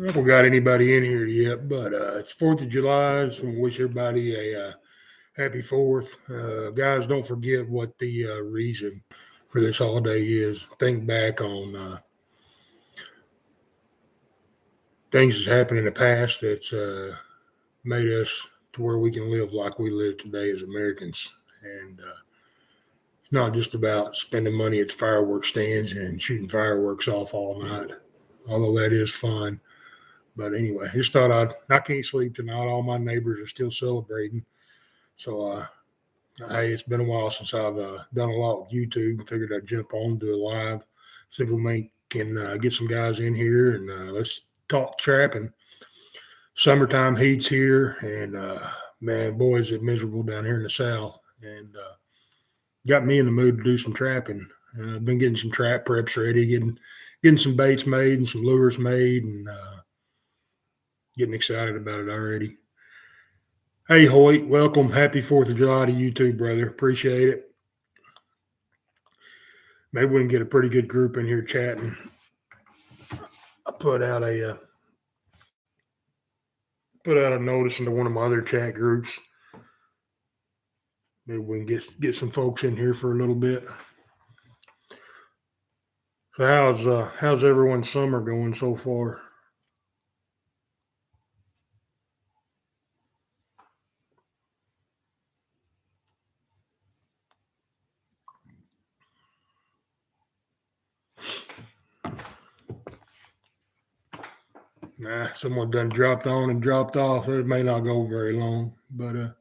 I haven't got anybody in here yet, but it's 4th of July, so I wish everybody a happy 4th. Guys, don't forget what the reason for this holiday is. Think back on things that's happened in the past that's made us to where we can live like we live today as Americans. And it's not just about spending money at fireworks stands and shooting fireworks off all night, although that is fun. But anyway, just thought I can't sleep tonight. All my neighbors are still celebrating. So, hey, it's been a while since I've done a lot with YouTube. Figured I'd jump on, do a live, see if can get some guys in here and let's talk trapping. Summertime heat's here, and man, boy, is it miserable down here in the South. And got me in the mood to do some trapping. I've been getting some trap preps ready, getting some baits made and some lures made, and getting excited about it already. Hey, Hoyt, welcome. Happy 4th of July to you too, brother. Appreciate it. Maybe we can get a pretty good group in here chatting. I put out a notice into one of my other chat groups. Maybe we can get some folks in here for a little bit. So how's everyone's summer going so far? Nah, someone done dropped on and dropped off. It may not go very long, but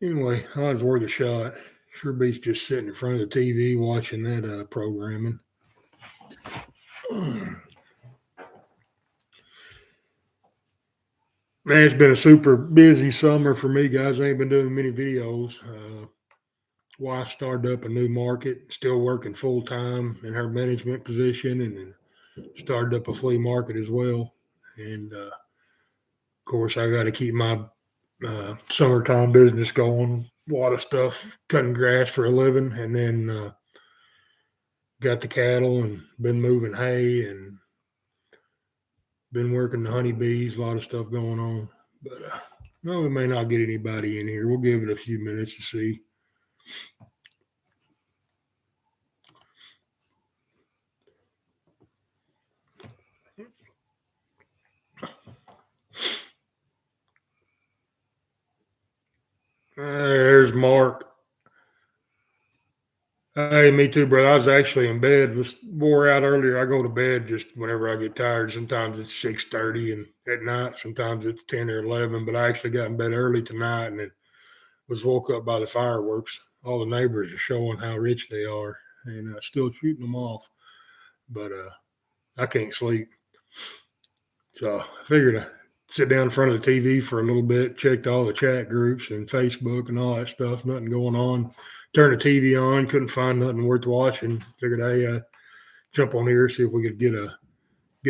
anyway, I was worth a shot. Sure beats just sitting in front of the TV watching that programming. Man, it's been a super busy summer for me, guys. I ain't been doing many videos. Wife started up a new market, still working full time in her management position, and then started up a flea market as well. And of course, I got to keep my summertime business going. A lot of stuff, cutting grass for a living, and then got the cattle and been moving hay and been working the honeybees. A lot of stuff going on, but no, we may not get anybody in here. We'll give it a few minutes to see. There's Mark. Hey, me too, brother. I was actually in bed. Was wore out earlier. I go to bed just whenever I get tired. Sometimes it's 6:30, and at night sometimes it's 10 or 11. But I actually got in bed early tonight, and then was woke up by the fireworks. All the neighbors are showing how rich they are, and still shooting them off. But I can't sleep, so I figured I'd sit down in front of the TV for a little bit. Checked all the chat groups and Facebook and all that stuff. Nothing going on. Turned the TV on, couldn't find nothing worth watching. Figured, hey, jump on here, see if we could get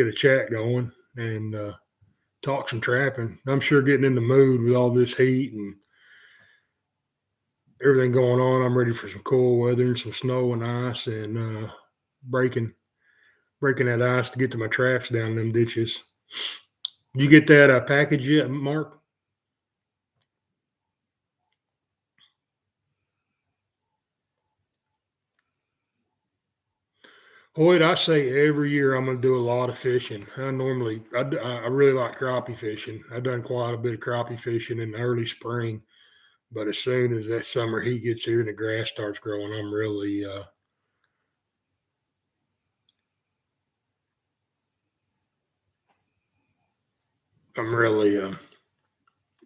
a chat going and talk some trapping. I'm sure getting in the mood with all this heat and everything going on. I'm ready for some cool weather and some snow and ice and breaking that ice to get to my traps down in them ditches. Did you get that package yet, Mark? Hoyt, I say every year I'm going to do a lot of fishing. I really like crappie fishing. I've done quite a bit of crappie fishing in the early spring, but as soon as that summer heat gets here and the grass starts growing, I'm really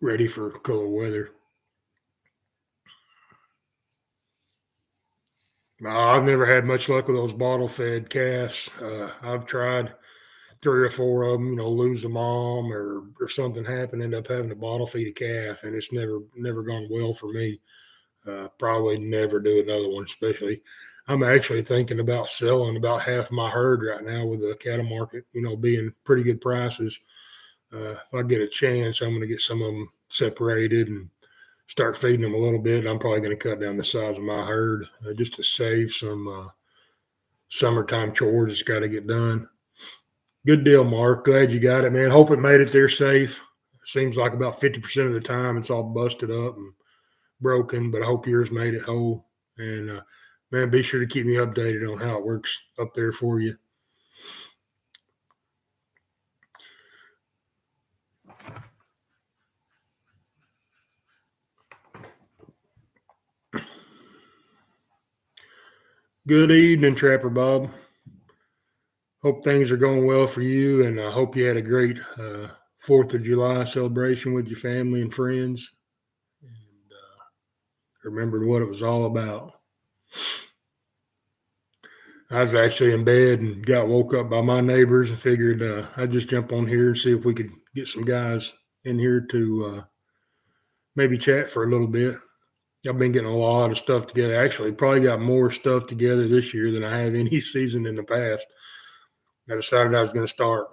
ready for cold weather. I've never had much luck with those bottle fed casts. I've tried 3 or 4 of them, lose the mom or something happen, end up having to bottle feed a calf, and it's never gone well for me. Probably never do another one, especially. I'm actually thinking about selling about half my herd right now with the cattle market, being pretty good prices. If I get a chance, I'm going to get some of them separated and start feeding them a little bit. I'm probably going to cut down the size of my herd just to save some summertime chores that's got to get done. Good deal, Mark. Glad you got it, man. Hope it made it there safe. Seems like about 50% of the time it's all busted up and broken, but I hope yours made it whole. And man, be sure to keep me updated on how it works up there for you. Good evening, Trapper Bob. Hope things are going well for you, and I hope you had a great 4th of July celebration with your family and friends, and remembered what it was all about. I was actually in bed and got woke up by my neighbors and figured I'd just jump on here and see if we could get some guys in here to maybe chat for a little bit. I've been getting a lot of stuff together. Actually, probably got more stuff together this year than I have any season in the past. I decided I was going to start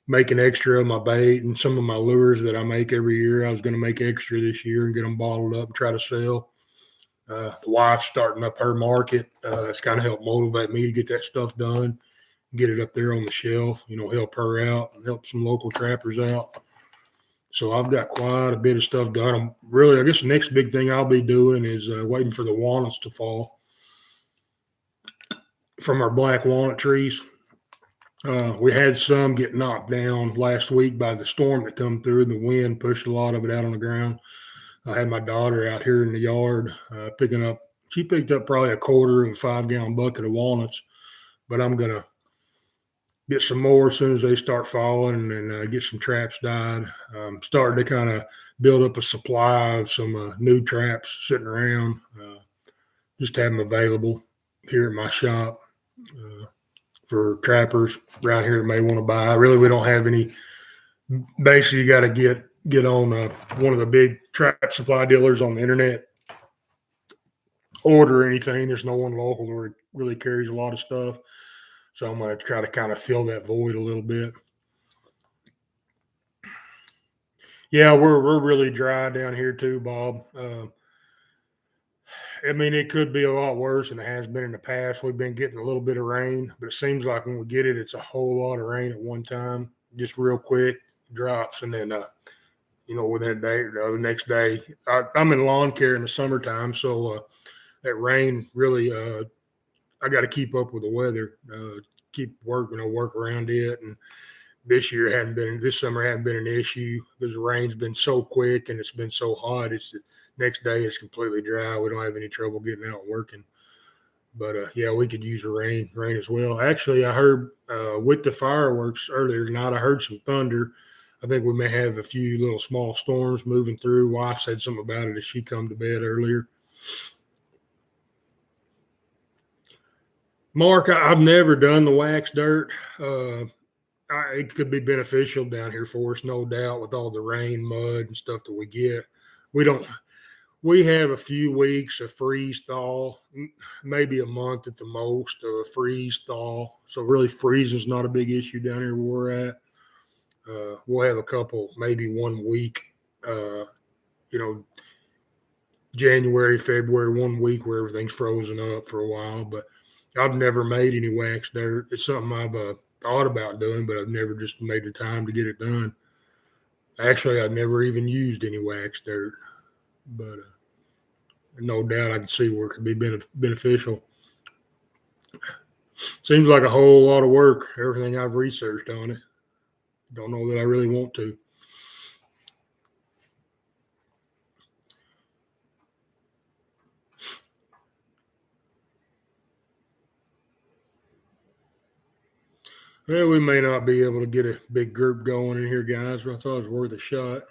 making extra of my bait and some of my lures that I make every year. I was going to make extra this year and get them bottled up and try to sell. The wife's starting up her market. It's kind of helped motivate me to get that stuff done, get it up there on the shelf, help her out and help some local trappers out. So I've got quite a bit of stuff done. I guess the next big thing I'll be doing is waiting for the walnuts to fall from our black walnut trees. We had some get knocked down last week by the storm that come through. The wind pushed a lot of it out on the ground. I had my daughter out here in the yard picking up. She picked up probably a quarter of a 5-gallon bucket of walnuts, but I'm going to get some more as soon as they start falling and get some traps dyed. Starting to kind of build up a supply of some new traps sitting around, just have them available here at my shop for trappers around here that may want to buy. Really, we don't have any. Basically, you got to get on one of the big trap supply dealers on the internet, order anything. There's no one local that really carries a lot of stuff. So I'm going to try to kind of fill that void a little bit. Yeah, we're really dry down here too, Bob. I mean, it could be a lot worse than it has been in the past. We've been getting a little bit of rain, but it seems like when we get it, it's a whole lot of rain at one time, just real quick drops, and then within a day or the next day. I'm in lawn care in the summertime, so that rain really, I got to keep up with the weather, keep working, work around it, and this summer hadn't been an issue because the rain's been so quick and it's been so hot. It's the next day it's completely dry. We don't have any trouble getting out and working. But yeah, we could use the rain as well. Actually, I heard with the fireworks earlier tonight, I heard some thunder. I think we may have a few little small storms moving through. Wife said something about it as she come to bed earlier. Mark, I've never done the wax dirt. It could be beneficial down here for us, no doubt, with all the rain, mud, and stuff that we get. We don't. We have a few weeks of freeze thaw, maybe a month at the most of a freeze thaw. So really, freezing is not a big issue down here where we're at. We'll have a couple, maybe 1 week, January, February, 1 week where everything's frozen up for a while. But I've never made any wax dirt. It's something I've thought about doing, but I've never just made the time to get it done. Actually, I've never even used any wax dirt, but no doubt I can see where it could be beneficial. Seems like a whole lot of work, everything I've researched on it. Don't know that I really want to. Well, we may not be able to get a big group going in here, guys, but I thought it was worth a shot.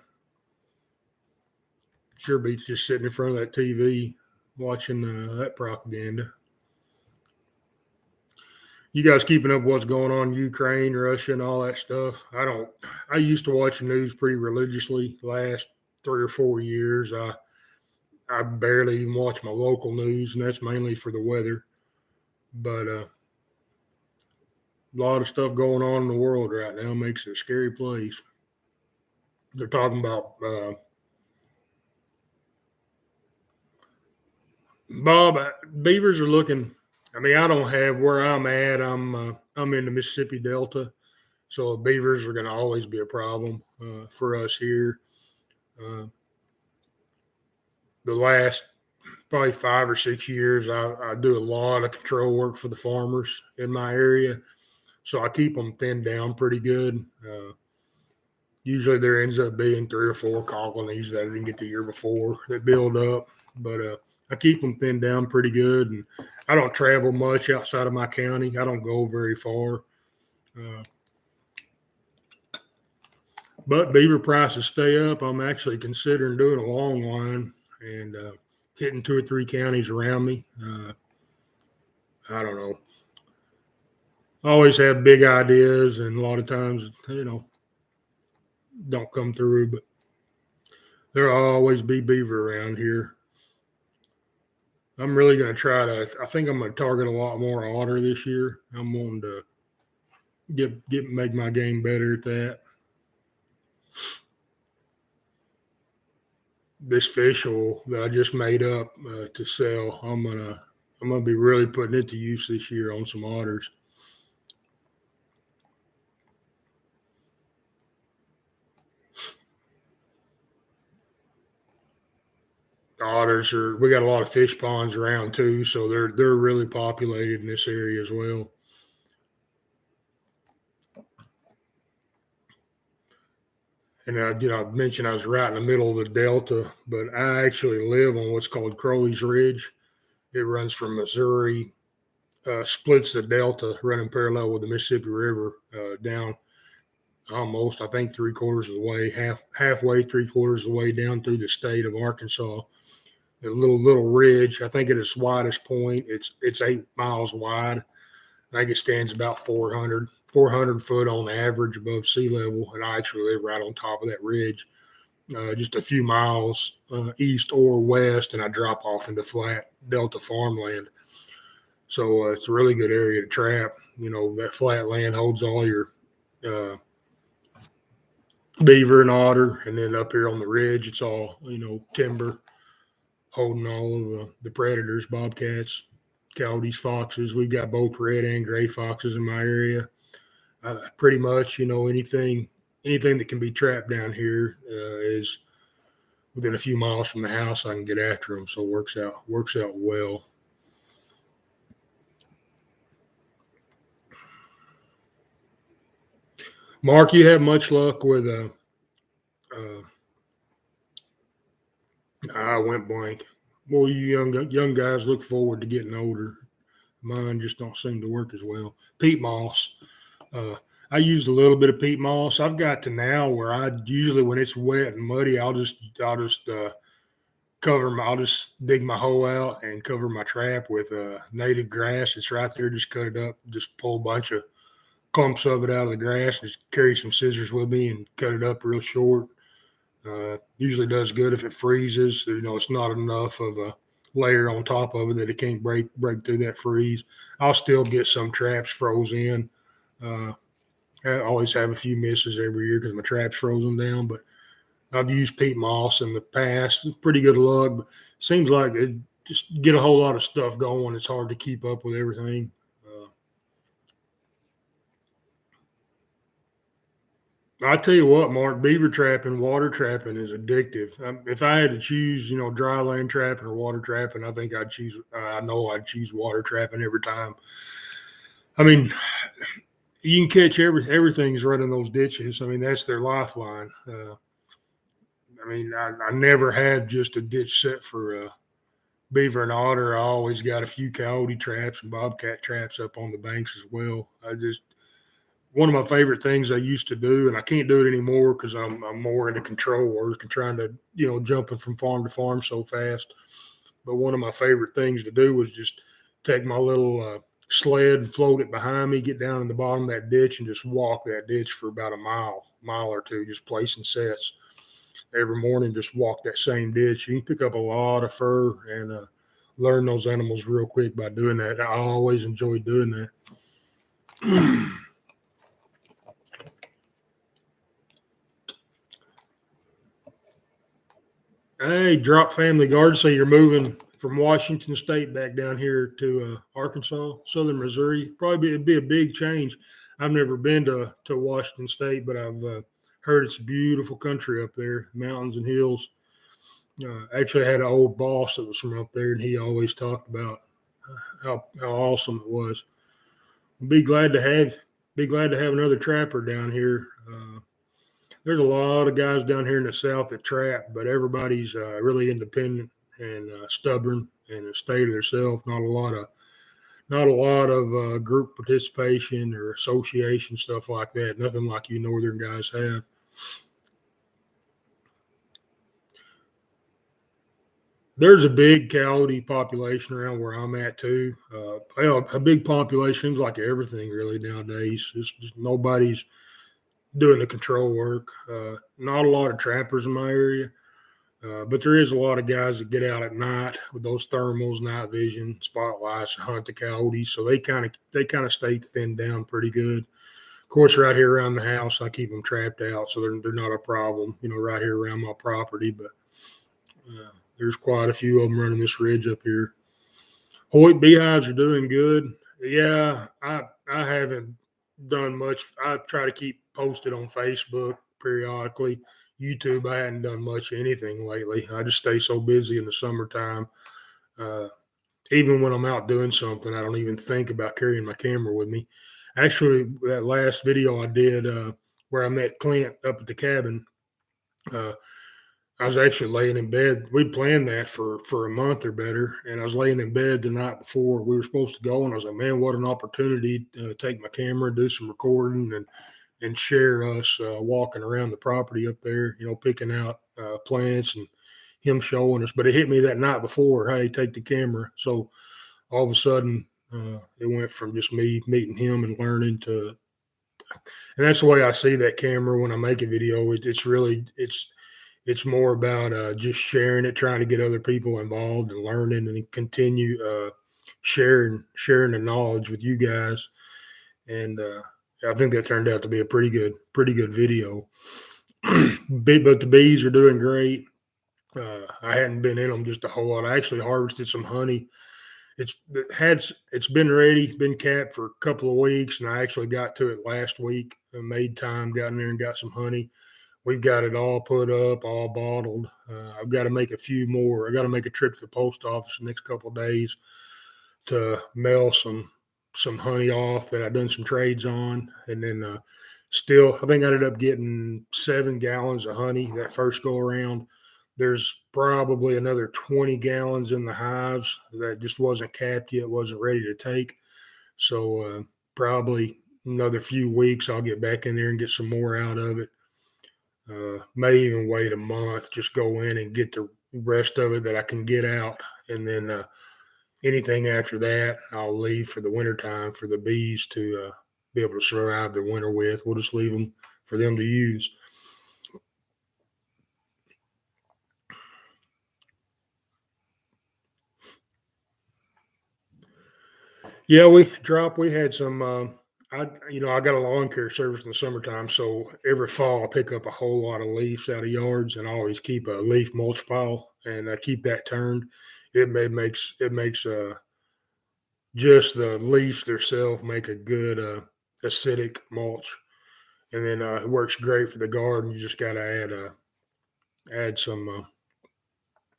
Sure beats just sitting in front of that TV watching that propaganda. You guys keeping up with what's going on in Ukraine, Russia, and all that stuff? I don't. I used to watch the news pretty religiously the last 3 or 4 years. I barely even watch my local news, and that's mainly for the weather. But a lot of stuff going on in the world right now makes it a scary place. They're talking about Bob. Beavers are looking. I mean, I don't have where I'm at. I'm in the Mississippi Delta, So beavers are going to always be a problem for us here. The last probably 5 or 6 years, I do a lot of control work for the farmers in my area. So I keep them thinned down pretty good. Usually there ends up being 3 or 4 colonies that I didn't get the year before that build up. But I keep them thinned down pretty good. And I don't travel much outside of my county. I don't go very far. But beaver prices stay up. I'm actually considering doing a long line and hitting 2 or 3 counties around me. I don't know. I always have big ideas, and a lot of times, don't come through. But there'll always be beaver around here. I'm really going to try to. I think I'm going to target a lot more otter this year. I'm wanting to make my game better at that. This fish oil that I just made up to sell, I'm gonna be really putting it to use this year on some otters. We got a lot of fish ponds around too, so they're really populated in this area as well. And I mentioned I was right in the middle of the delta, but I actually live on what's called Crowley's Ridge. It runs from Missouri, splits the delta, running parallel with the Mississippi River down almost, I think, 3/4 of the way, halfway, 3/4 of the way down through the state of Arkansas. A little ridge. I think at its widest point, it's 8 miles wide. I think it stands about 400 foot on average above sea level, and I actually live right on top of that ridge, just a few miles east or west, and I drop off into flat delta farmland. So it's a really good area to trap. That flat land holds all your beaver and otter, and then up here on the ridge, it's all timber, holding all of the predators, bobcats, coyotes, foxes. We've got both red and gray foxes in my area. Pretty much, anything that can be trapped down here is within a few miles from the house. I can get after them, so it works out well. Mark, you have much luck with I went blank. Well, you young guys look forward to getting older. Mine just don't seem to work as well. Peat moss. I used a little bit of peat moss. I've got to now where I usually, when it's wet and muddy, I'll just I'll just dig my hole out and cover my trap with native grass. It's right there. Just cut it up. Just pull a bunch of clumps of it out of the grass. Just carry some scissors with me and cut it up real short. Usually does good if it freezes. It's not enough of a layer on top of it that it can't break through that freeze. I'll still get some traps froze in. I always have a few misses every year because my traps frozen down, but I've used peat moss in the past. Pretty good luck, but it seems like it just get a whole lot of stuff going. It's hard to keep up with everything. I tell you what, Mark, beaver trapping, water trapping is addictive. If I had to choose, dry land trapping or water trapping, I think I'd choose. I know I'd choose water trapping every time. I mean, you can catch everything's running those ditches. I mean, that's their lifeline. I never had just a ditch set for beaver and otter. I always got a few coyote traps and bobcat traps up on the banks as well. One of my favorite things I used to do, and I can't do it anymore because I'm more into control work and trying to, jumping from farm to farm so fast. But one of my favorite things to do was just take my little sled, float it behind me, get down in the bottom of that ditch, and just walk that ditch for about a mile or two, just placing sets every morning. Just walk that same ditch. You can pick up a lot of fur and learn those animals real quick by doing that. I always enjoyed doing that. Hey, Drop Family Garden. So you're moving from Washington State back down here to Arkansas, Southern Missouri. It'd be a big change. I've never been to Washington State, but I've heard it's a beautiful country up there, mountains and hills. Actually, I had an old boss that was from up there, and he always talked about how awesome it was. Be glad to have another trapper down here. There's a lot of guys down here in the South that trap, but everybody's really independent and stubborn and stay to themselves. Not a lot of group participation or association stuff like that. Nothing like you northern guys have. There's a big coyote population around where I'm at too. Well, a big population seems like everything really nowadays. It's just nobody's doing the control work. Not a lot of trappers in my area, but there is a lot of guys that get out at night with those thermals, night vision, spotlights, and hunt the coyotes. So they kind of stay thinned down pretty good. Of course, right here around the house, I keep them trapped out, so they're not a problem. Right here around my property, but there's quite a few of them running this ridge up here. Hoyt beehives are doing good. Yeah, I haven't done much. I try to keep posted on Facebook periodically. YouTube, I hadn't done much of anything lately. I just stay so busy in the summertime. Uh, Even when I'm out doing something, I don't even think about carrying my camera with me. Actually, that last video I did where I met Clint up at the cabin, uh, I was actually laying in bed. We'd planned that for a month or better, and I was laying in bed the night before we were supposed to go, and I was like, "Man, what an opportunity to take my camera, do some recording, and share us walking around the property up there, picking out plants and him showing us." But it hit me that night before, "Hey, take the camera." So all of a sudden, it went from just me meeting him and learning to, and that's the way I see that camera when I make a video. It's more about just sharing it, trying to get other people involved and learning and continue sharing the knowledge with you guys. And I think that turned out to be a pretty good video. But the bees are doing great. I hadn't been in them just a whole lot. I actually harvested some honey. It's been ready, been capped for a couple of weeks, and I actually got to it last week. I made time, got in there and got some honey. We've got it all put up, all bottled. I've got to make a few more. I got to make a trip to the post office the next couple of days to mail some honey off that I've done some trades on, and then still, I think I ended up getting 7 gallons of honey that first go around. There's probably another 20 gallons in the hives that just wasn't capped yet, wasn't ready to take. So probably another few weeks, I'll get back in there and get some more out of it. May even wait a month, just go in and get the rest of it that I can get out. And then anything after that, I'll leave for the wintertime for the bees to be able to survive the winter with. We'll just leave them for them to use. Yeah, we had some. I got a lawn care service in the summertime, so every fall I pick up a whole lot of leaves out of yards, and I always keep a leaf mulch pile, and I keep that turned. It makes just the leaves themselves make a good acidic mulch, and then it works great for the garden. You just got to add some.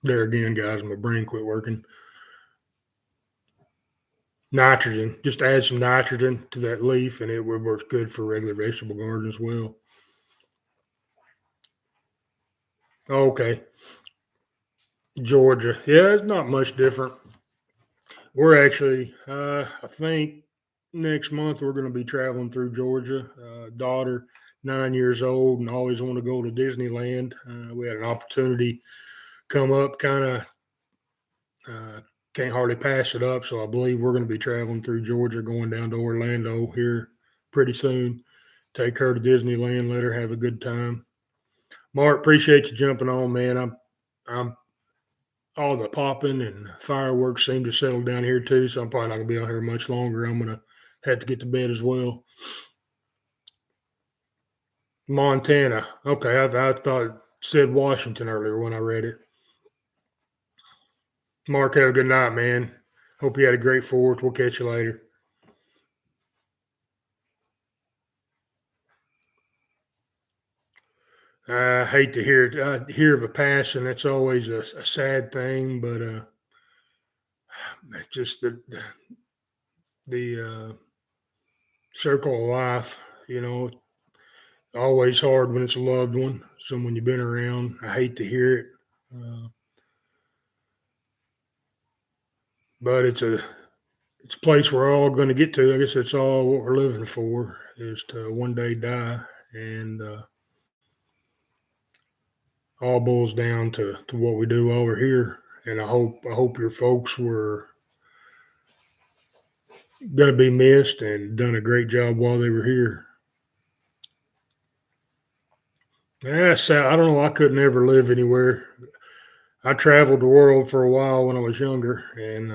There again, guys, my brain quit working. Nitrogen. Just add some nitrogen to that leaf, and it would work good for regular vegetable garden as well. Okay, Georgia. Yeah, it's not much different. We're actually, I think next month we're going to be traveling through Georgia. Daughter, 9 years old, and always want to go to Disneyland. We had an opportunity come up, kind of can't hardly pass it up. So I believe we're going to be traveling through Georgia, going down to Orlando here pretty soon. Take her to Disneyland, let her have a good time. Mark, appreciate you jumping on, man. I'm all the popping and fireworks seem to settle down here too, so I'm probably not gonna be out here much longer. I'm gonna have to get to bed as well. Montana. Okay, I thought it said Washington earlier when I read it. Mark, have a good night, man. Hope you had a great fourth. We'll catch you later. I hate to hear it. I hear of a passing. That's always a sad thing, but just the circle of life. You know, always hard when it's a loved one, someone you've been around. I hate to hear it, uh, but it's a place we're all going to get to. I guess that's all what we're living for is to one day die, and all boils down to what we do over here. And I hope your folks were going to be missed and done a great job while they were here. Yeah, so I don't know. I couldn't ever live anywhere. I traveled the world for a while when I was younger, and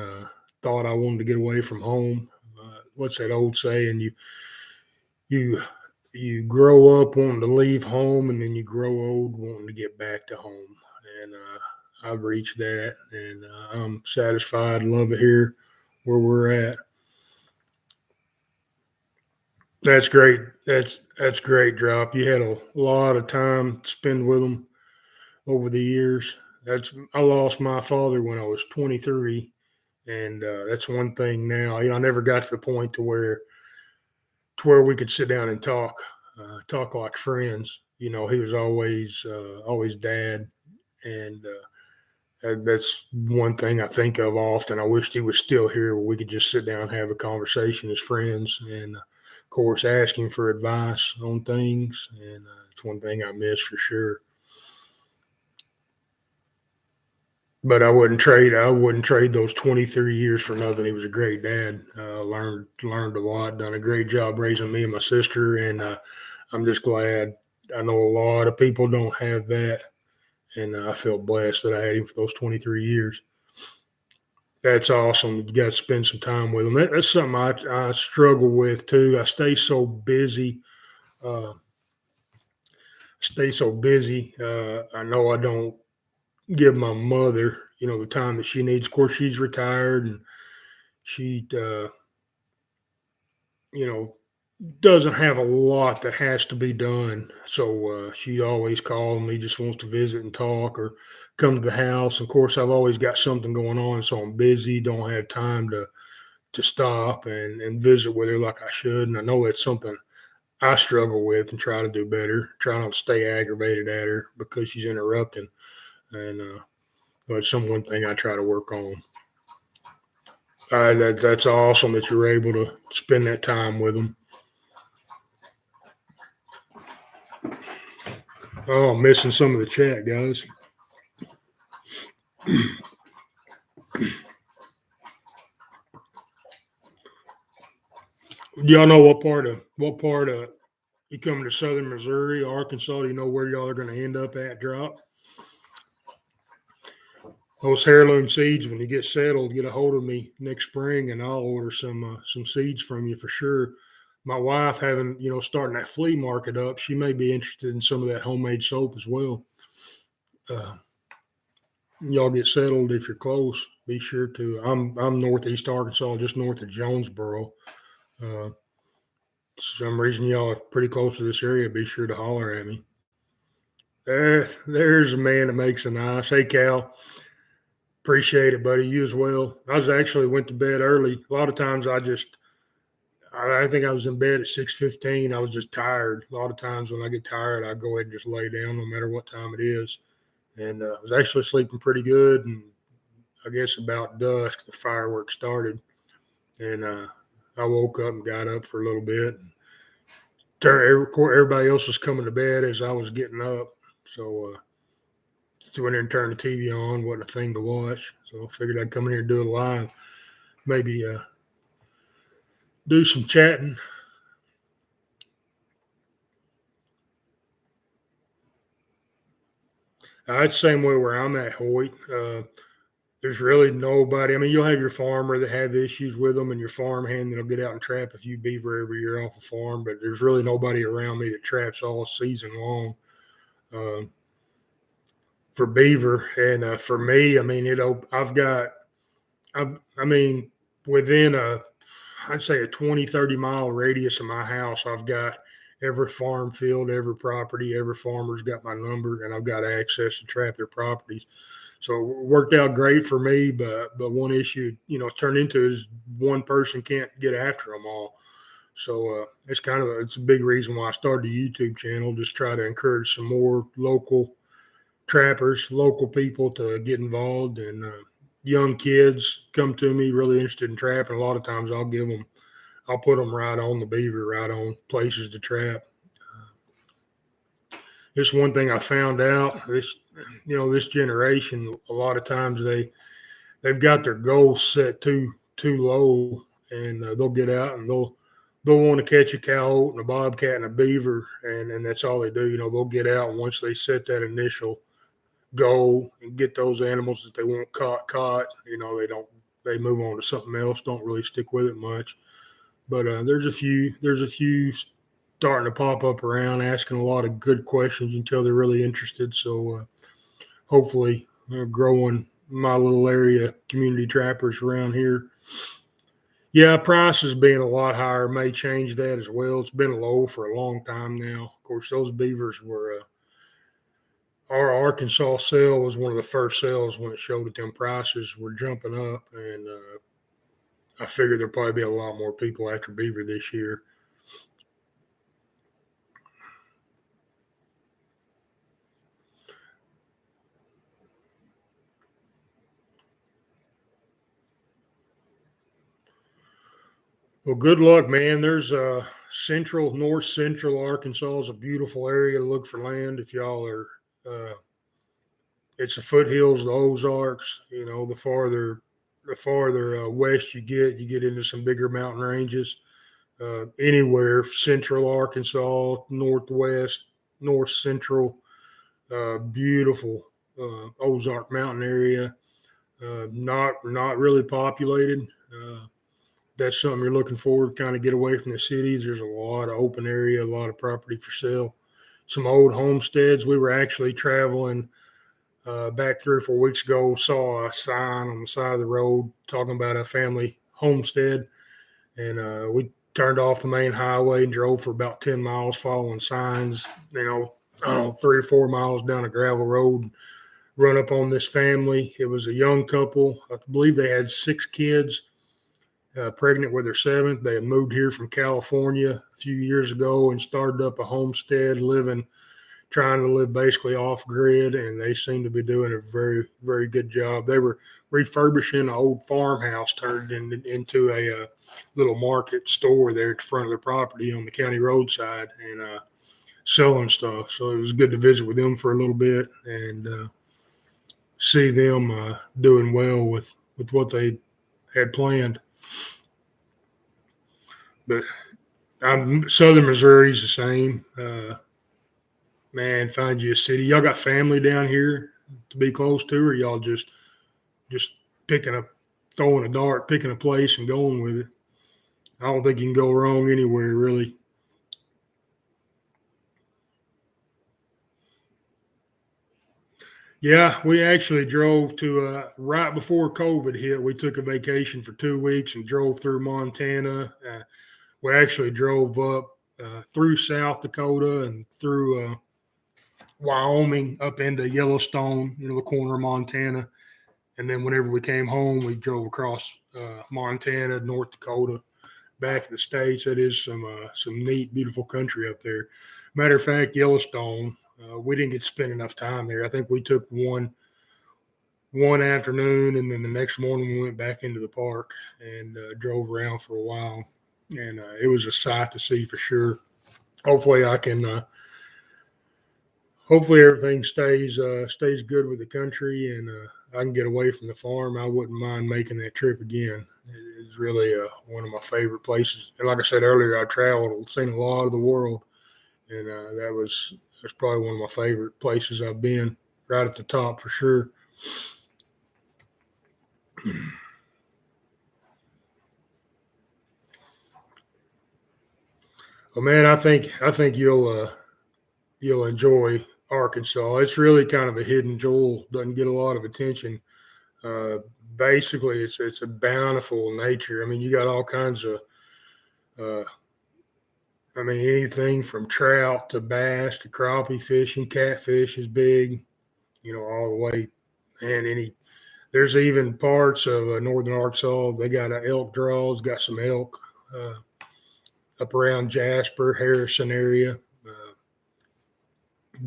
thought I wanted to get away from home. What's that old saying? You you grow up wanting to leave home, and then you grow old wanting to get back to home. And I've reached that, and I'm satisfied. Love it here where we're at. That's great. That's great. Drop. You had a lot of time to spend with them over the years. That's I lost my father when I was 23, and that's one thing now. I never got to the point to where we could sit down and talk like friends. He was always dad, and that's one thing I think of often. I wished he was still here, where we could just sit down and have a conversation as friends, and of course, asking for advice on things. And it's one thing I miss for sure. But I wouldn't trade those 23 years for nothing. He was a great dad. Learned a lot. Done a great job raising me and my sister, and I'm just glad. I know a lot of people don't have that, and I feel blessed that I had him for those 23 years. That's awesome. You got to spend some time with him. That's something I struggle with too. I Uh, stay so busy. I know I don't give my mother, the time that she needs. Of course, she's retired, and she, you know, doesn't have a lot that has to be done. So she always calls me, just wants to visit and talk or come to the house. Of course, I've always got something going on, so I'm busy, don't have time to stop and visit with her like I should. And I know that's something I struggle with and try to do better. Try not to stay aggravated at her because she's interrupting. And but it's one thing I try to work on. That's awesome that you're able to spend that time with them. Oh, I'm missing some of the chat, guys. Do y'all know what part of you coming to Southern Missouri, Arkansas? Do you know where y'all are going to end up at? Drop those heirloom seeds when you get settled. Get a hold of me next spring, and I'll order some seeds from you for sure. My wife having starting that flea market up. She may be interested in some of that homemade soap as well. Uh, y'all get settled if you're close. Be sure to. I'm northeast Arkansas, just north of Jonesboro. Uh, some reason y'all are pretty close to this area. Be sure to holler at me. There's a man that makes an ice. Hey, Cal. Appreciate it, buddy. You as well. I was actually went to bed early. A lot of times I think I was in bed at 6:15. I was just tired. A lot of times when I get tired, I go ahead and just lay down no matter what time it is. And I was actually sleeping pretty good. And I guess about dusk, the fireworks started. And I woke up and got up for a little bit. And everybody else was coming to bed as I was getting up. So just went in and turned the TV on. Wasn't a thing to watch. So I figured I'd come in here and do it live. Maybe do some chatting. It's the same way where I'm at, Hoyt. There's really nobody. I mean, you'll have your farmer that have issues with them, and your farmhand that'll get out and trap a few beaver every year off a farm. But there's really nobody around me that traps all season long uh, for beaver. And for me, I mean, I mean, within I'd say a 20, 30 mile radius of my house, I've got every farm field, every property, every farmer's got my number, and I've got access to trap their properties. So it worked out great for me, but one issue, turned into is one person can't get after them all. So it's a big reason why I started a YouTube channel, just try to encourage some more local trappers, local people to get involved, and young kids come to me really interested in trapping. A lot of times I'll put them right on the beaver, right on places to trap. This one thing I found out, this generation, a lot of times they've got their goals set too low, and they'll get out and they'll want to catch a coyote and a bobcat and a beaver, and that's all they do. They'll get out, and once they set that initial goal and get those animals that they want caught, they move on to something else. Don't really stick with it much. But there's a few starting to pop up around, asking a lot of good questions until they're really interested. So hopefully, growing my little area community trappers around here. Yeah, prices being a lot higher may change that as well. It's been low for a long time now. Of course, those beavers were our Arkansas sale was one of the first sales when it showed that them prices were jumping up, and I figured there'll probably be a lot more people after beaver this year. Well, good luck, man. There's north central Arkansas is a beautiful area to look for land. If y'all are, it's the foothills, the Ozarks. The farther west you get into some bigger mountain ranges. Anywhere central Arkansas, northwest, north central, beautiful Ozark Mountain area. Not really populated. That's something you're looking forward to, kind of get away from the cities. There's a lot of open area, a lot of property for sale. Some old homesteads. We were actually traveling back 3 or 4 weeks ago, saw a sign on the side of the road talking about a family homestead. And we turned off the main highway and drove for about 10 miles following signs, 3 or 4 miles down a gravel road, run up on this family. It was a young couple. I believe they had 6 kids. Pregnant with their 7th. They had moved here from California a few years ago and started up a homestead, trying to live basically off grid, and they seem to be doing a very, very good job. They were refurbishing an old farmhouse, turned into a little market store there at the front of the property on the county roadside, and selling stuff. So it was good to visit with them for a little bit and see them doing well with what they had planned. But Southern Missouri's the same. Man, find you a city. Y'all got family down here to be close to, or y'all just throwing a dart, picking a place and going with it? I don't think you can go wrong anywhere, really. Yeah, we actually drove to right before COVID hit. We took a vacation for 2 weeks and drove through Montana. We actually drove up through South Dakota and through Wyoming up into Yellowstone, the corner of Montana. And then whenever we came home, we drove across Montana, North Dakota, back to the States. It is some neat, beautiful country up there. Matter of fact, Yellowstone, we didn't get to spend enough time there. I think we took one afternoon, and then the next morning we went back into the park and drove around for a while. And it was a sight to see for sure. Hopefully everything stays good with the country, and I can get away from the farm. I wouldn't mind making that trip again. It's really one of my favorite places. And like I said earlier, I traveled, seen a lot of the world, and that's probably one of my favorite places I've been, right at the top for sure. Well, man, I think you'll enjoy Arkansas. It's really kind of a hidden jewel. Doesn't get a lot of attention. Uh, Basically, it's a bountiful nature. I mean, you got all kinds of I mean, anything from trout to bass to crappie fishing, catfish is big, all the way. And there's even parts of northern Arkansas. They got elk draws, got some elk uh, up around Jasper, Harrison area.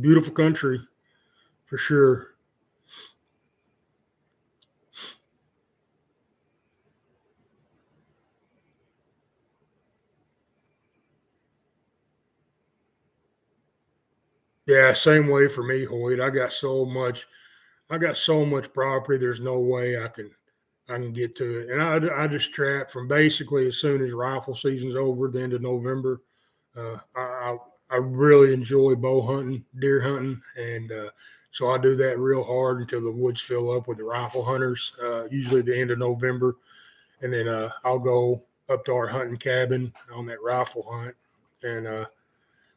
Beautiful country for sure. Yeah, same way for me, Hoyt. I got so much property. There's no way I can get to it, and I just trap from basically as soon as rifle season's over, the end of November. I really enjoy bow hunting, deer hunting, and so I do that real hard until the woods fill up with the rifle hunters. Usually the end of November, and then I'll go up to our hunting cabin on that rifle hunt and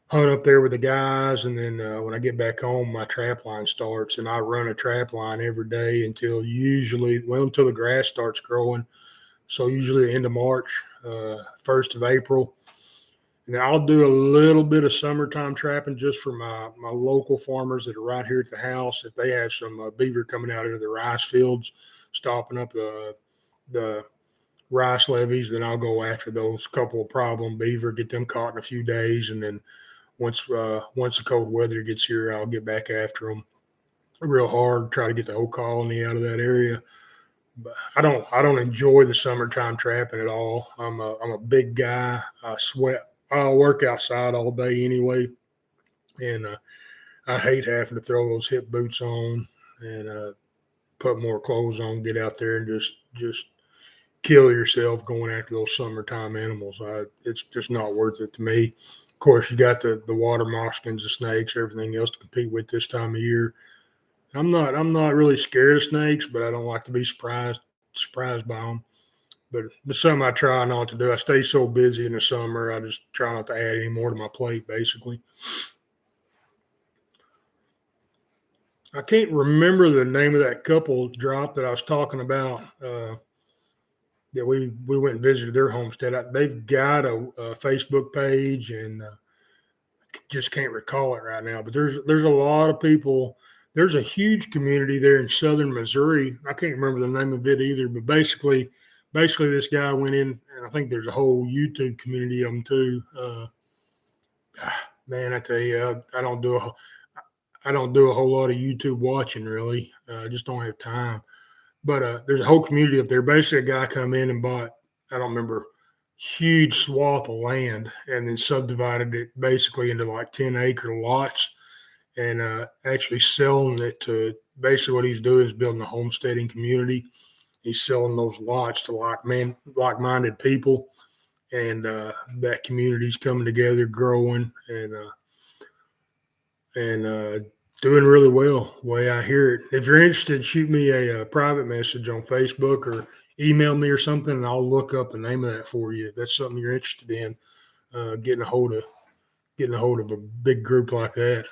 hunt up there with the guys. And then when I get back home, my trap line starts, and I run a trap line every day until the grass starts growing. So usually the end of March, 1st of April. And then I'll do a little bit of summertime trapping just for my local farmers that are right here at the house. If they have some beaver coming out into the rice fields, stopping up the rice levees, then I'll go after those couple of problem beaver, get them caught in a few days, and then once the cold weather gets here, I'll get back after them real hard, try to get the whole colony out of that area. But I don't enjoy the summertime trapping at all. I'm a big guy. I sweat. I work outside all day anyway, and I hate having to throw those hip boots on and put more clothes on, get out there and just kill yourself going after those summertime animals. It's just not worth it to me. Of course, you got the water moccasins, the snakes, everything else to compete with this time of year. I'm not really scared of snakes, but I don't like to be surprised by them. But it's something I try not to do. I stay so busy in the summer. I just try not to add any more to my plate, basically. I can't remember the name of that couple drop that I was talking about. That we went and visited their homestead. They've got a Facebook page, and just can't recall it right now. But there's a lot of people. There's a huge community there in southern Missouri. I can't remember the name of it either. But basically, this guy went in, and I think there's a whole YouTube community of them too. Man, I tell you, I don't do a whole lot of YouTube watching really. I just don't have time. But there's a whole community up there. Basically, a guy come in and bought, I don't remember, huge swath of land and then subdivided it basically into like 10-acre lots and actually selling it to basically what he's doing is building a homesteading community. He's selling those lots to like-minded people, and that community's coming together, growing, and doing really well. The way I hear it. If you're interested, shoot me a private message on Facebook or email me or something, and I'll look up the name of that for you. If that's something you're interested in, getting a hold of a big group like that.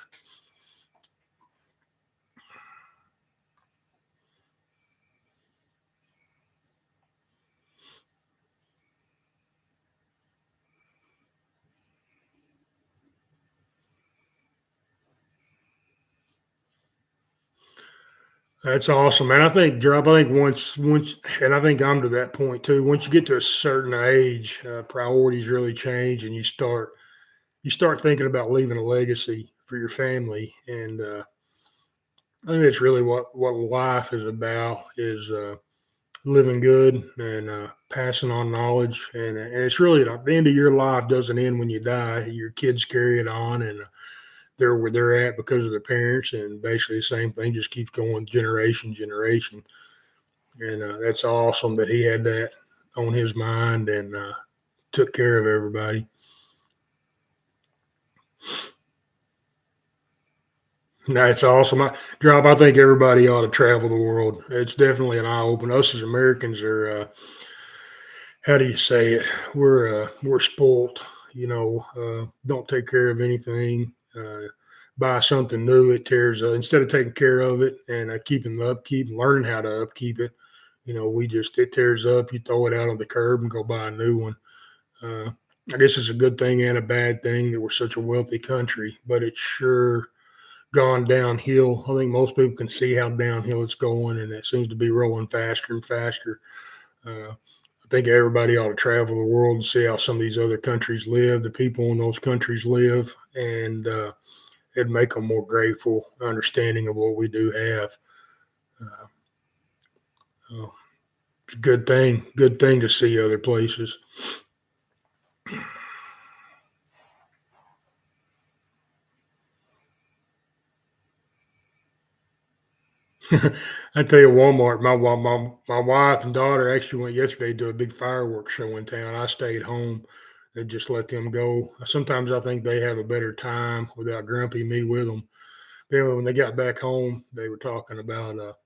That's awesome, man. I think once, and I think I'm to that point too. Once you get to a certain age, priorities really change, and you start thinking about leaving a legacy for your family. And I think that's really what life is about is living good and passing on knowledge. And it's really like the end of your life doesn't end when you die. Your kids carry it on, and they're where they're at because of their parents, and basically the same thing just keeps going generation. And that's awesome that he had that on his mind and took care of everybody. That's awesome. I think everybody ought to travel the world. It's definitely an eye opener. Us as Americans are, how do you say it? We're spoilt. Don't take care of anything. Buy something new, it tears up. Instead of taking care of it and keeping the upkeep, learning how to upkeep it, it tears up. You throw it out on the curb and go buy a new one. Uh, I guess it's a good thing and a bad thing that we're such a wealthy country, but it's sure gone downhill. I think most people can see how downhill it's going, and it seems to be rolling faster and faster. I think everybody ought to travel the world and see how some of these other countries live, the people in those countries live, and it'd make them more grateful, understanding of what we do have. Uh, oh, it's a good thing to see other places. I tell you, Walmart. My wife and daughter actually went yesterday to a big fireworks show in town. I stayed home and just let them go. Sometimes I think they have a better time without grumpy me with them. When they got back home, they were talking about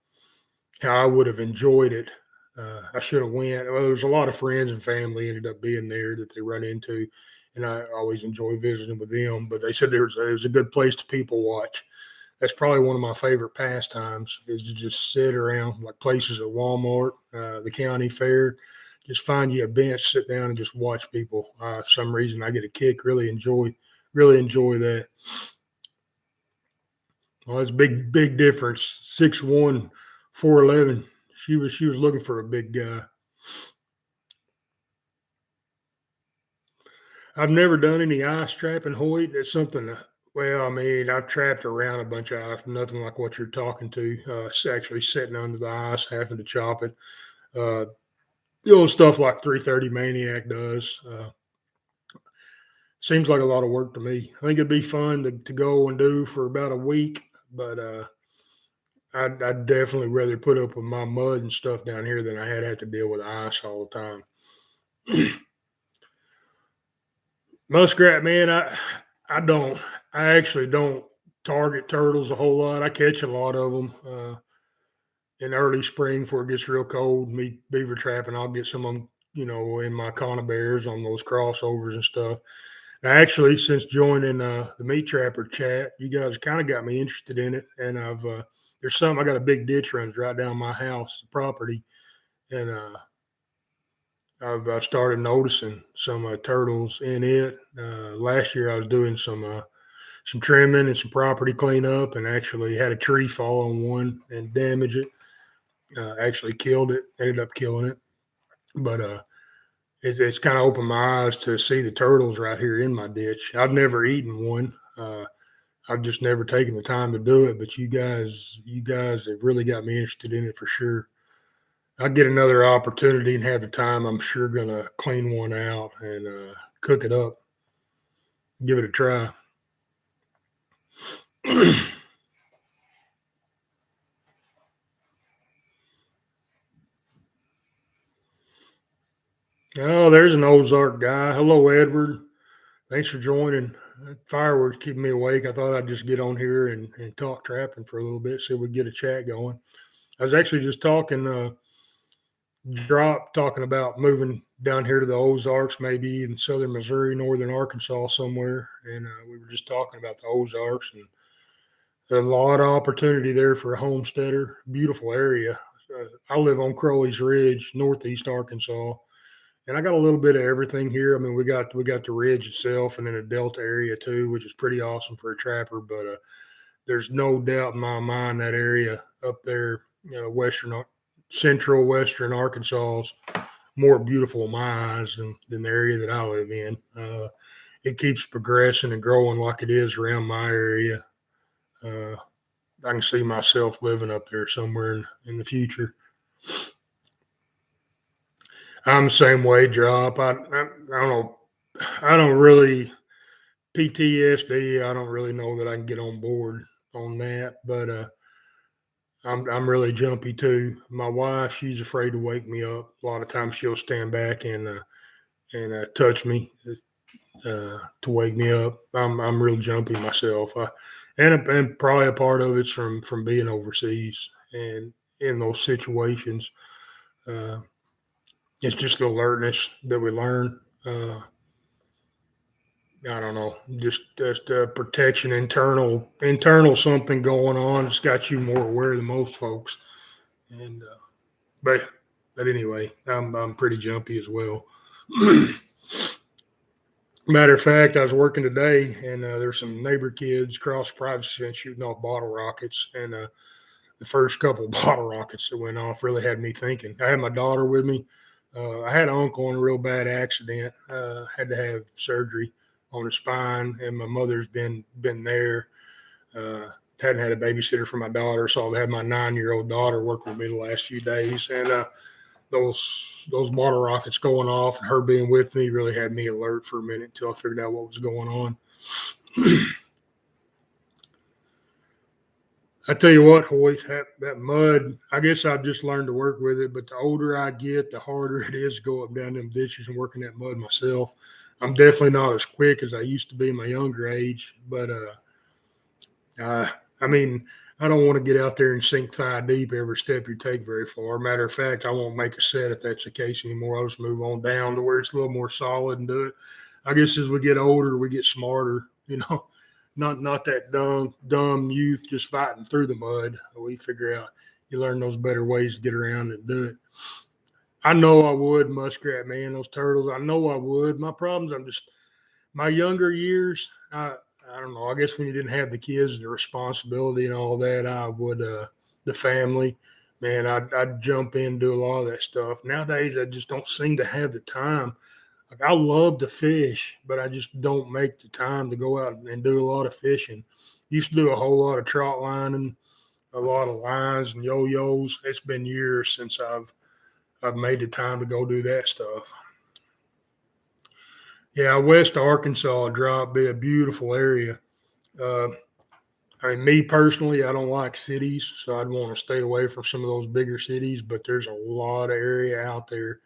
how I would have enjoyed it. I should have went. Well, there's a lot of friends and family ended up being there that they run into, and I always enjoy visiting with them. But they said it was a good place to people watch. That's probably one of my favorite pastimes is to just sit around like places at Walmart, the county fair. Just find you a bench, sit down, and just watch people. For some reason, I get a kick. Really enjoy that. Well, it's big difference. 6'1", 4'11". She was looking for a big guy. I've never done any ice trapping, Hoyt. That's something. Well, I mean, I've trapped around a bunch of ice, nothing like what you're talking to. It's actually sitting under the ice, having to chop it. Uh, stuff like 330 Maniac does. Seems like a lot of work to me. I think it'd be fun to go and do for about a week, but I'd definitely rather put up with my mud and stuff down here than I had to have to deal with ice all the time. Muskrat, man, I don't. I actually don't target turtles a whole lot. I catch a lot of them in early spring before it gets real cold. Me beaver trapping, I'll get some of them, in my conibears on those crossovers and stuff. Now, actually, since joining the meat trapper chat, you guys kind of got me interested in it, and there's some. I got a big ditch runs right down my house property, and I've started noticing some turtles in it. Last year, I was doing some trimming and some property cleanup, and actually had a tree fall on one and damage it. Actually killed it. Ended up killing it, but it's kind of opened my eyes to see the turtles right here in my ditch. I've never eaten one. I've just never taken the time to do it. But you guys have really got me interested in it for sure. I get another opportunity and have the time. I'm sure gonna clean one out and cook it up. Give it a try. Oh, there's an Ozark guy. Hello, Edward. Thanks for joining. Fireworks keeping me awake. I thought I'd just get on here and talk trapping for a little bit, so we get a chat going. I was actually just talking about moving down here to the Ozarks, maybe in southern Missouri, northern Arkansas somewhere. And we were just talking about the Ozarks, and there's a lot of opportunity there for a homesteader. Beautiful area. I live on Crowley's Ridge, northeast Arkansas, and I got a little bit of everything here. I mean, we got the ridge itself, and then a delta area too, which is pretty awesome for a trapper. But there's no doubt in my mind that area up there, central western Arkansas, is more beautiful in my eyes than the area that I live in. It keeps progressing and growing like it is around my area. I can see myself living up there somewhere in the future. I'm the same way, Drop. I don't know. I don't really PTSD. I don't really know that I can get on board on that, but I'm really jumpy too. My wife, she's afraid to wake me up. A lot of times she'll stand back and touch me to wake me up. I'm real jumpy myself. And probably a part of it's from being overseas and in those situations. Uh, it's just the alertness that we learn. I don't know, just protection, internal something going on. It's got you more aware than most folks. And but anyway, I'm pretty jumpy as well. Matter of fact, I was working today, and there's some neighbor kids cross private fence shooting off bottle rockets, and the first couple of bottle rockets that went off really had me thinking. I had my daughter with me. I had an uncle in a real bad accident. Had to have surgery on his spine, and my mother's been there. Hadn't had a babysitter for my daughter, so I've had my 9-year-old daughter working with me the last few days, and those bottle rockets going off and her being with me really had me alert for a minute until I figured out what was going on. I tell you what, Hoyt, that mud, I guess I've just learned to work with it, but the older I get, the harder it is to go up down them ditches and working that mud myself. I'm definitely not as quick as I used to be in my younger age, but I mean, I don't want to get out there and sink thigh deep every step you take very far. Matter of fact, I won't make a set if that's the case anymore. I'll just move on down to where it's a little more solid and do it. I guess as we get older, we get smarter, not that dumb youth just fighting through the mud. We figure out you learn those better ways to get around and do it. I know I would, muskrat man, those turtles. I know I would. My problems, my younger years. I don't know. I guess when you didn't have the kids and the responsibility and all that, I would the family, man. I'd jump in and do a lot of that stuff. Nowadays, I just don't seem to have the time. Like I love to fish, but I just don't make the time to go out and do a lot of fishing. Used to do a whole lot of trout lining, a lot of lines and yo-yos. It's been years since I've made the time to go do that stuff. Yeah, west of Arkansas drop be a beautiful area. Uh, I mean, me personally, I don't like cities, so I'd want to stay away from some of those bigger cities. But there's a lot of area out there.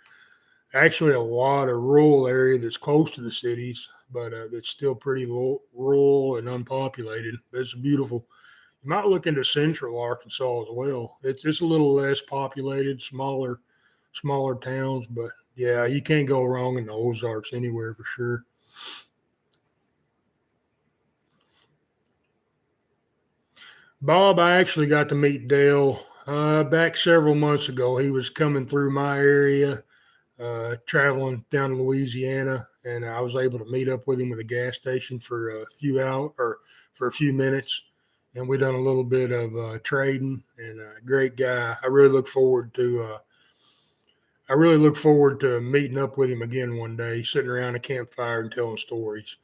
Actually, a lot of rural area that's close to the cities, but that's still pretty rural and unpopulated. It's beautiful. You might look into central Arkansas as well. It's just a little less populated, smaller towns, but yeah, you can't go wrong in the Ozarks anywhere for sure. Bob, I actually got to meet Dale back several months ago. He was coming through my area, traveling down to Louisiana, and I was able to meet up with him at a gas station for a few hours or for a few minutes, and we done a little bit of trading. And great guy. I really look forward to meeting up with him again one day, sitting around a campfire and telling stories.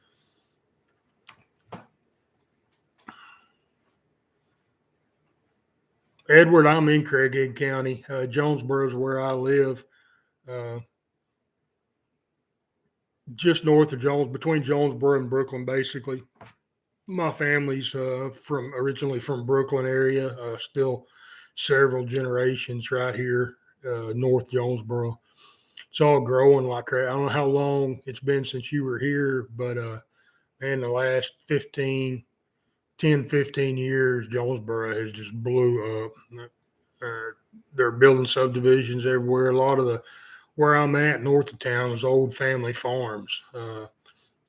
Edward, I'm in Craighead County. Jonesboro is where I live, uh, just north of between Jonesboro and Brooklyn, basically. My family's originally from Brooklyn area, still several generations right here, North Jonesboro. It's all growing like crazy. I don't know how long it's been since you were here, but man, the last 15 years, Jonesboro has just blew up. They're building subdivisions everywhere. A lot of where I'm at north of town is old family farms.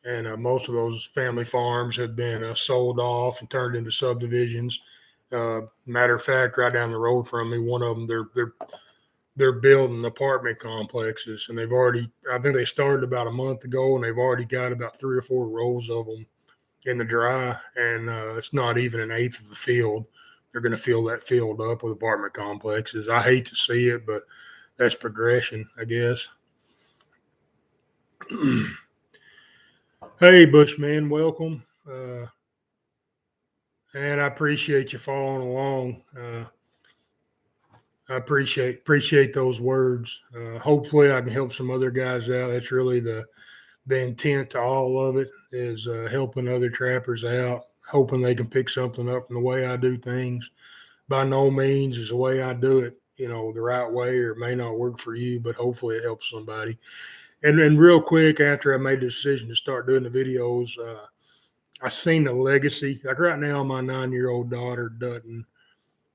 And most of those family farms have been sold off and turned into subdivisions. Matter of fact, right down the road from me, one of them they're building apartment complexes, and I think they started about a month ago, and they've already got about 3 or 4 rows of them in the dry, and it's not even an eighth of the field. They're going to fill that field up with apartment complexes. I hate to see it, but that's progression, I guess. Hey, Bushman, welcome. And I appreciate you following along. I appreciate those words. Hopefully, I can help some other guys out. That's really the intent to all of it is helping other trappers out, hoping they can pick something up from the way I do things. By no means is the way I do it, the right way, or it may not work for you, but hopefully it helps somebody. And real quick, after I made the decision to start doing the videos, I seen the legacy. Like right now, my 9-year-old daughter Dutton,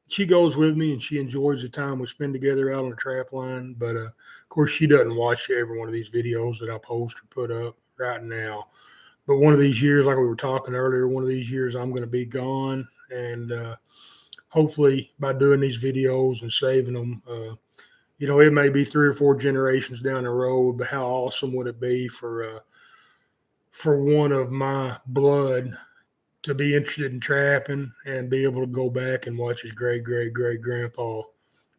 she goes with me and she enjoys the time we spend together out on the trap line. But of course, she doesn't watch every one of these videos that I post or put up right now. But one of these years, like we were talking earlier, one of these years I'm going to be gone, and hopefully by doing these videos and saving them, it may be 3 or 4 generations down the road, but how awesome would it be for for one of my blood to be interested in trapping and be able to go back and watch his great grandpa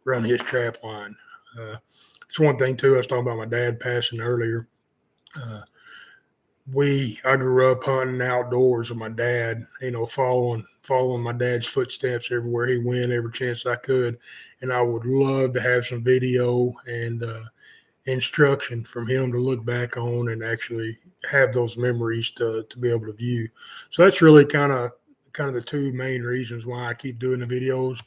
run his trap line. It's one thing too. I was talking about my dad passing earlier. Uh, I grew up hunting outdoors with my dad, following my dad's footsteps everywhere he went, every chance I could. And I would love to have some video and instruction from him to look back on and actually have those memories to be able to view. So that's really kind of the two main reasons why I keep doing the videos.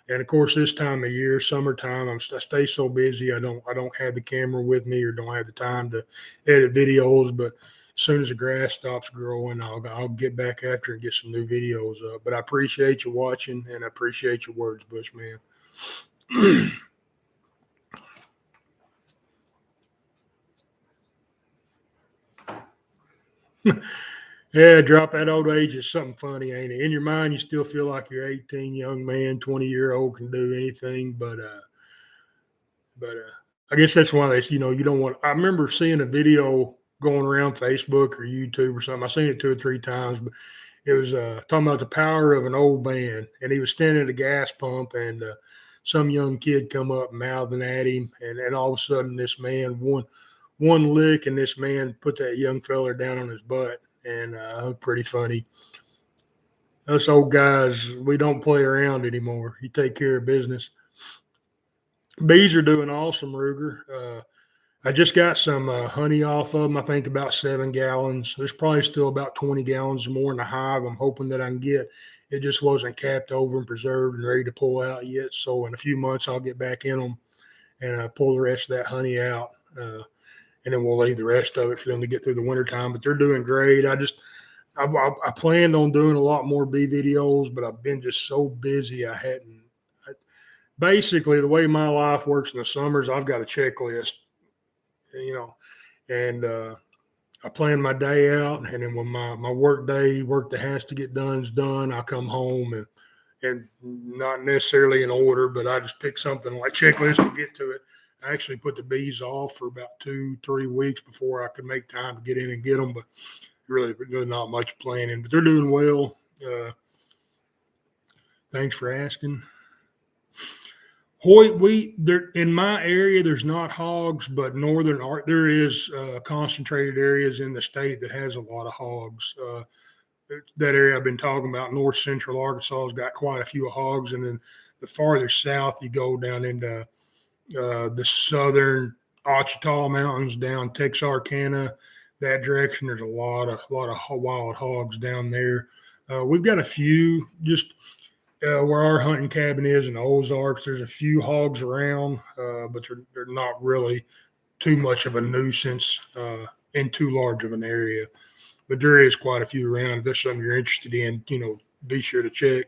And of course, this time of year, summertime, I stay so busy. I don't have the camera with me or don't have the time to edit videos. But as soon as the grass stops growing, I'll get back after and get some new videos up. But I appreciate you watching and I appreciate your words, Bushman. Yeah, drop that old age is something funny, ain't it? In your mind, you still feel like you're 18, young man, 20-year-old can do anything. But I guess that's why you don't want. I remember seeing a video going around Facebook or YouTube or something. I seen it 2 or 3 times, but it was talking about the power of an old man, and he was standing at a gas pump, and some young kid come up mouthing at him, and all of a sudden this man one lick, and this man put that young feller down on his butt, and pretty funny. Us old guys, we don't play around anymore. You take care of business. Bees are doing awesome, Ruger. I just got some honey off of them. I think about 7 gallons. There's probably still about 20 gallons more in the hive. I'm hoping that I can get. It just wasn't capped over and preserved and ready to pull out yet. So in a few months, I'll get back in them and pull the rest of that honey out. And then we'll leave the rest of it for them to get through the wintertime. But they're doing great. I planned on doing a lot more bee videos, but I've been just so busy. Basically, the way my life works in the summers, I've got a checklist, you know, and I plan my day out, and then when my work that has to get done is done, I come home and not necessarily in order, but I just pick something like checklist to get to it. I actually put the bees off for about 2-3 weeks before I could make time to get in and get them, but really not much planning. But they're doing well. Thanks for asking. Hoyt, in my area, there's not hogs, but there is concentrated areas in the state that has a lot of hogs. That area I've been talking about, north central Arkansas, has got quite a few hogs, and then the farther south you go down into the southern Ouachita Mountains, down Texarkana, that direction, there's a lot of wild hogs down there. We've got a few just where our hunting cabin is in the Ozarks. There's a few hogs around, but they're not really too much of a nuisance in too large of an area. But there is quite a few around. If that's something you're interested in, be sure to check.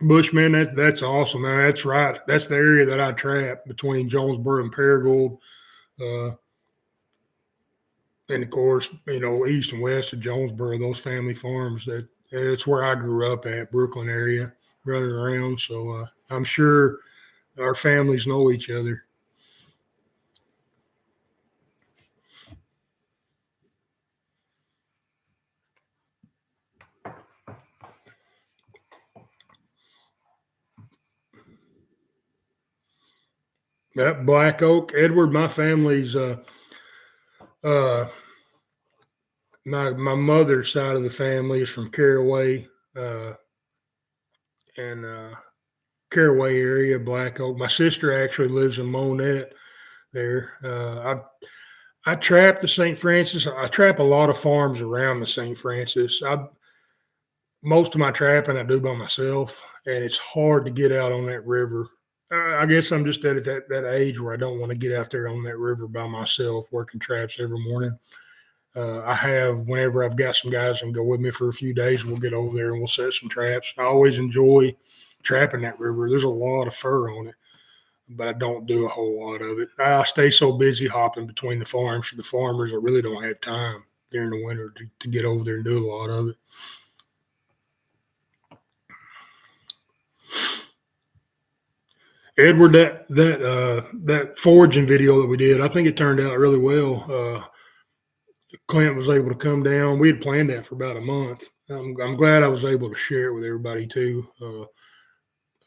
Bushman, that's awesome, man. That's right. That's the area that I trap between Jonesboro and Paragould. And of course, east and west of Jonesboro, those family farms, that's where I grew up at, Brooklyn area, running around. So I'm sure our families know each other. That Black Oak, Edward, my family's my mother's side of the family is from Caraway, and Caraway area, Black Oak. My sister actually lives in Monette there. I trap the St. Francis. I trap a lot of farms around the St. Francis. Most of my trapping I do by myself, and it's hard to get out on that river. I guess I'm just at that age where I don't want to get out there on that river by myself, working traps every morning. Whenever I've got some guys and go with me for a few days, we'll get over there and we'll set some traps. I always enjoy trapping that river. There's a lot of fur on it, but I don't do a whole lot of it. I stay so busy hopping between the farms for the farmers, I really don't have time during the winter to get over there and do a lot of it. Edward, that foraging video that we did, I think it turned out really well. Clint was able to come down. We had planned that for about a month. I'm glad I was able to share it with everybody too.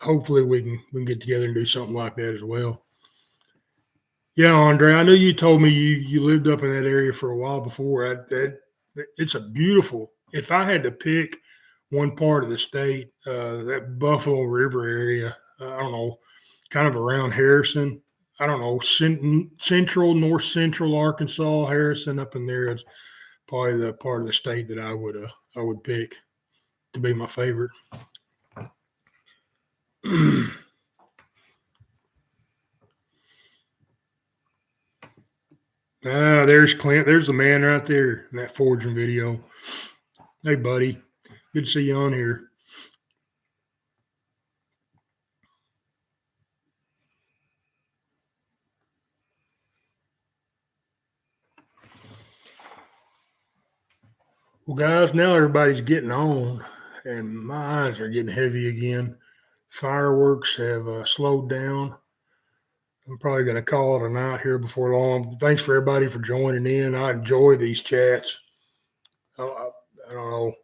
Hopefully we can get together and do something like that as well. Yeah, Andre, I know you told me you lived up in that area for a while before. It's a beautiful. If I had to pick one part of the state, that Buffalo River area, I don't know, kind of around Harrison. I don't know, central, north central Arkansas, Harrison up in there is probably the part of the state that I would pick to be my favorite. There's Clint. There's the man right there in that forging video. Hey, buddy. Good to see you on here. Well, guys, now everybody's getting on, and my eyes are getting heavy again. Fireworks have slowed down. I'm probably going to call it a night here before long. Thanks for everybody for joining in. I enjoy these chats. I don't know.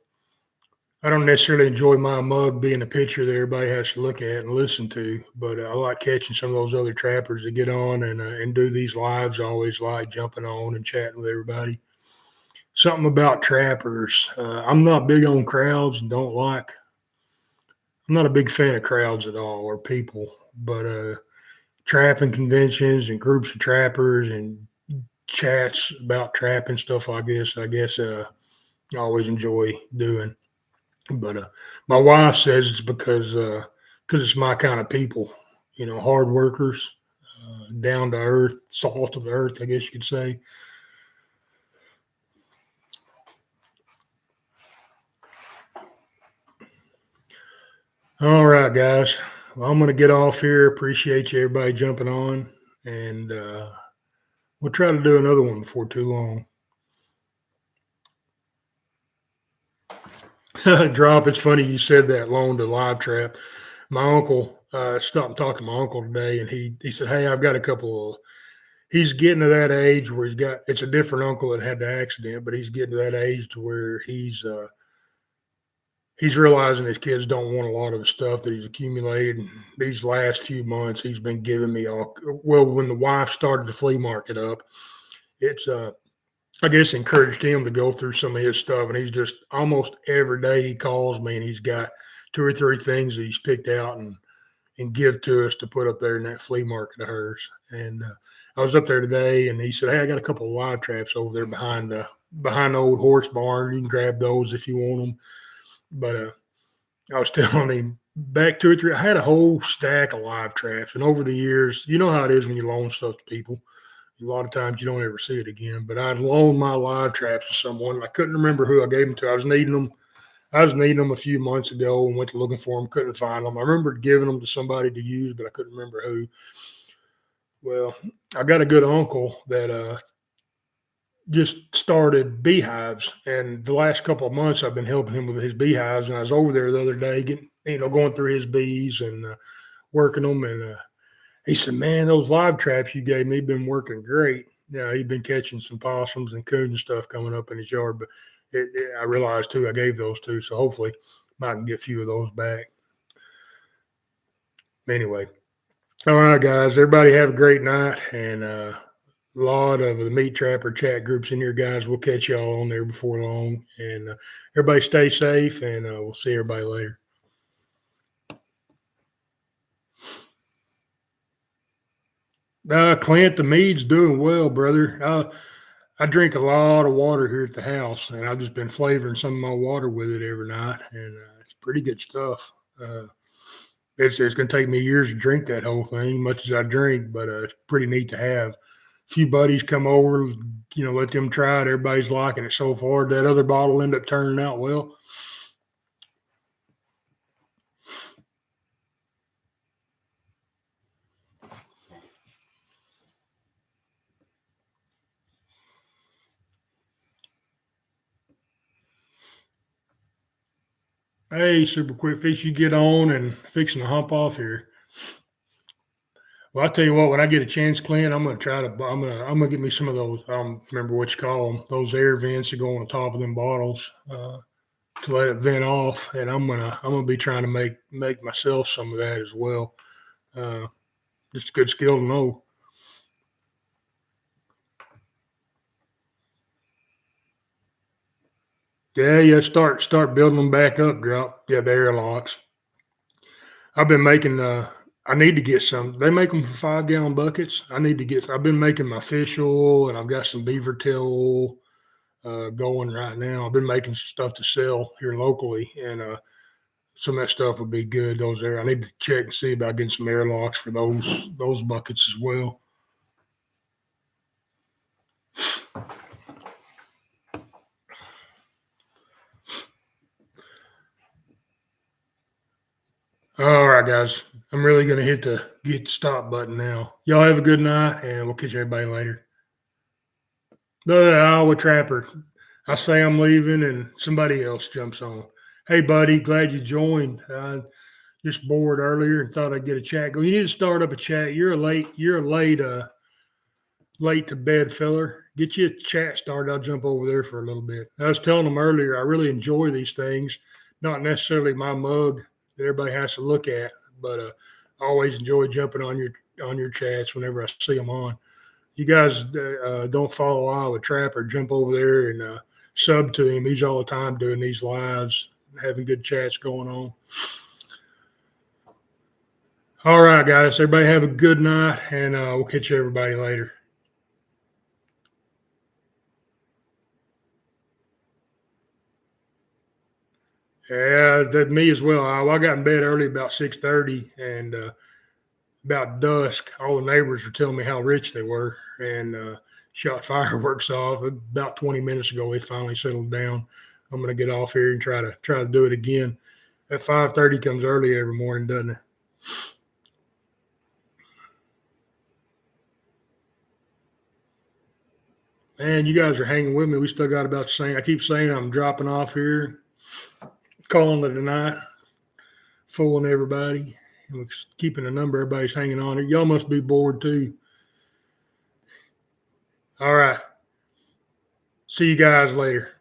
I don't necessarily enjoy my mug being a picture that everybody has to look at and listen to, but I like catching some of those other trappers that get on and do these lives. I always like jumping on and chatting with everybody. Something about trappers. I'm not big on crowds and don't like. I'm not a big fan of crowds at all or people, but trapping conventions and groups of trappers and chats about trapping stuff like this. I guess I always enjoy doing. But my wife says it's because it's my kind of people, hard workers, down to earth, salt of the earth, I guess you could say. All right, guys. Well, I'm going to get off here. Appreciate you, everybody jumping on, and we'll try to do another one before too long. Drop. It's funny you said that loan to Live Trap. My uncle stopped and talked to my uncle today, and he said, "Hey, I've got a couple of." He's getting to that age where he's got. It's a different uncle that had the accident, but he's getting to that age to where he's realizing his kids don't want a lot of the stuff that he's accumulated. And these last few months, he's been giving me all. Well, when the wife started the flea market up, it's I guess encouraged him to go through some of his stuff, and he's just almost every day he calls me, and he's got two or three things that he's picked out and give to us to put up there in that flea market of hers. And I was up there today, and he said, "Hey, I got a couple of live traps over there behind the old horse barn. You can grab those if you want them." But I was telling him back 2 or 3. I had a whole stack of live traps, and over the years, you know how it is when you loan stuff to people. A lot of times you don't ever see it again. But I'd loaned my live traps to someone. And I couldn't remember who I gave them to. I was needing them. I was needing them a few months ago and went to looking for them. Couldn't find them. I remember giving them to somebody to use, but I couldn't remember who. Well, I got a good uncle that just started beehives, and the last couple of months I've been helping him with his beehives. And I was over there the other day, going through his bees and working them. And he said, "Man, those live traps you gave me been working great." Yeah, he'd been catching some possums and coons and stuff coming up in his yard, but I realized too I gave those too, so hopefully I can get a few of those back. Anyway, all right, guys, everybody have a great night, and a lot of the Meat Trapper chat groups in here, guys. We'll catch y'all on there before long, and everybody stay safe, and we'll see everybody later. Clint, the mead's doing well, brother. I drink a lot of water here at the house, and I've just been flavoring some of my water with it every night, and it's pretty good stuff. It's going to take me years to drink that whole thing, much as I drink, but it's pretty neat to have. A few buddies come over, let them try it. Everybody's liking it so far. That other bottle ended up turning out well. Hey, super quick fix, you get on and fixing to hump off here. Well, I'll tell you what. When I get a chance, Clint, I'm gonna try to. I'm gonna get me some of those. I don't remember what you call them. Those air vents that go on the top of them bottles to let it vent off, and I'm gonna be trying to make myself some of that as well. Uh, just a good skill to know. Yeah, yeah. Start building them back up. Drop. Yeah, the airlocks. I've been making. I need to get some. They make them for 5 gallon buckets. I need to get. I've been making my fish oil, and I've got some beaver tail oil going right now. I've been making stuff to sell here locally, and some of that stuff would be good. Those there. I need to check and see about getting some airlocks for those buckets as well. All right, guys. I'm really gonna hit the stop button now. Y'all have a good night, and we'll catch everybody later. The Iowa Trapper. I say I'm leaving, and somebody else jumps on. Hey, buddy, glad you joined. Just bored earlier and thought I'd get a chat going. You need to start up a chat. You're a late to bed filler. Get you a chat started. I'll jump over there for a little bit. I was telling them earlier, I really enjoy these things. Not necessarily my mug that everybody has to look at, but I always enjoy jumping on your chats whenever I see them on. You guys don't follow Iowa Trapper, jump over there and sub to him. He's all the time doing these lives, having good chats going on. All right, guys. Everybody have a good night, and we'll catch everybody later. Yeah, that me as well. I got in bed early about 6:30, and about dusk, all the neighbors were telling me how rich they were, and shot fireworks off. About 20 minutes ago, it finally settled down. I'm going to get off here and try to do it again. At 5:30 comes early every morning, doesn't it? Man, you guys are hanging with me. We still got about the same. I keep saying I'm dropping off here, calling it a night, fooling everybody, and we're keeping the number. Everybody's hanging on it. Y'all must be bored too. All right. See you guys later.